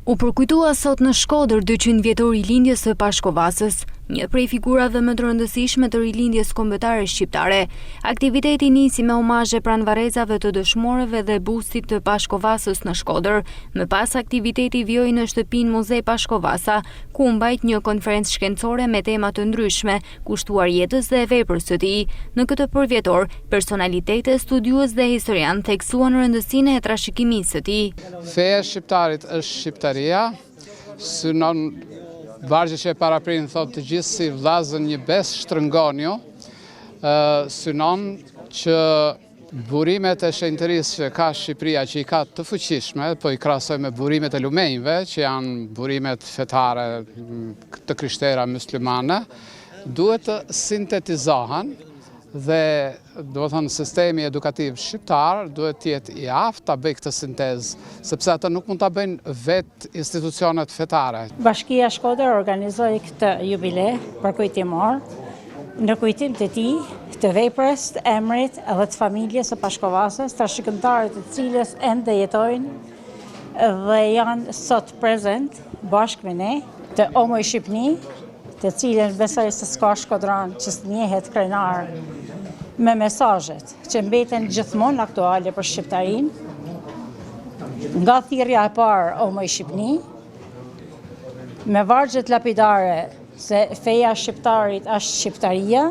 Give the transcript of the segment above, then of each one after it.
U përkujtua sot në Shkodër 200 vjetor rilindjes së Pashkovasës, një prej figurave më të rëndësishme të rilindjes kombëtare shqiptare. Aktiviteti nisi me omazhe pranë varrezave të dëshmorëve dhe bustit të Pashkovasës në Shkodër. Më pas aktiviteti vjoi në shtëpinë Muze Pashkovasa, ku u mbajt një konferencë shkencore me tema të ndryshme, kushtuar jetës dhe veprës së tij. Në këtë përvjetor, personalitete, studiues dhe historian theksuan rëndësinë e trashëgimisë së tij. Feja e shqiptarit është shqiptaria, synon vargje që e paraprin thot të gjithë si vllazën një bes shtrëngonju, synon që burimet e shenjtërisë që ka Shqipëria, që i ka të fuqishme, po i krahasoj me burimet e lumenjve, që janë burimet fetare të krishterë myslimane, duhet të sintetizohen dhe do të thënë sistemi edukativ shqiptar duhet të jetë i aftë ta bëjë këtë sintezë, sepse ata nuk mund ta bëjnë vetë institucionet fetare. Bashkia Shkodër organizoi këtë jubile përkujtimor në kujtim të tij, të veprës, të emrit edhe të familjes së Pashkovasës, trashëgimtarët të cilës ende jetojnë dhe janë sot prezent bashkë me ne, të Omoj Shqipni, të cilën besoj se s'ka shkodran që s'njehet krenar, me mesazhet që mbeten gjithmonë aktuale për shqiptarinë, nga thirrja e parë Omoj Shqipni, me vargjet lapidare se feja shqiptarit është shqiptaria,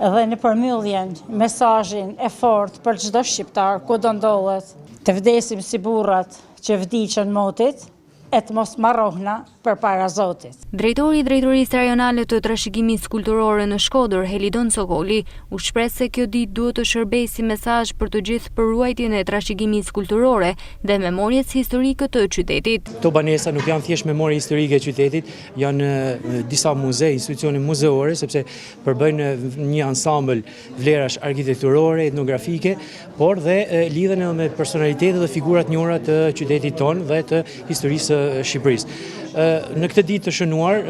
dhe në përmbylljen mesazhin e fortë për çdo shqiptar kudo ndodhet, të vdesim si burrat që vdiqën motit, e të mos marrohna përpara Zotit. Drejtori i Drejtorisë Rajonale të Trashëgimisë Kulturore në Shkodër, Helidon Sokoli, u shpreh se kjo ditë duhet të shërbejë si mesazh për të gjithë për ruajtjen e trashëgimisë kulturore dhe memorjes historike të qytetit. Këto banesa nuk janë thjesht memorie historike e qytetit, janë disa muze, institucione muzeore, sepse përbëjnë një ansambël vlerash arkitekturore, etnografike, por dhe lidhen edhe me personalitetet dhe figurat njohura të qytetit tonë dhe të historisë Shqipërisë. Në këtë ditë të shënuar,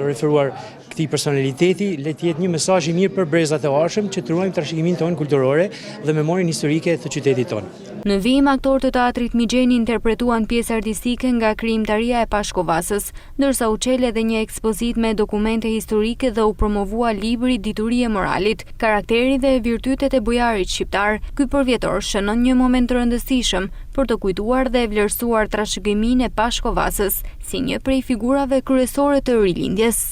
referuar këtij personaliteti, le të jetë një mesazh i mirë për brezat e arshëm që të ruajmë trashëgiminë tonë kulturore dhe memorien historike të qytetit tonë. Në vijim, aktorë të teatrit Migjeni interpretuan pjesë artistike nga krijimtaria e Pashkovasës, ndërsa u çel edhe një ekspozit me dokumente historike dhe u promovua libri Dituria e moralit, karakteri dhe virtytet e bujarit shqiptar. Ky përvjetor shënon një moment të rëndësishëm për të kujtuar dhe vlerësuar trashëgiminë e Pashkovasës si një prej figurave kryesore të rilindjes.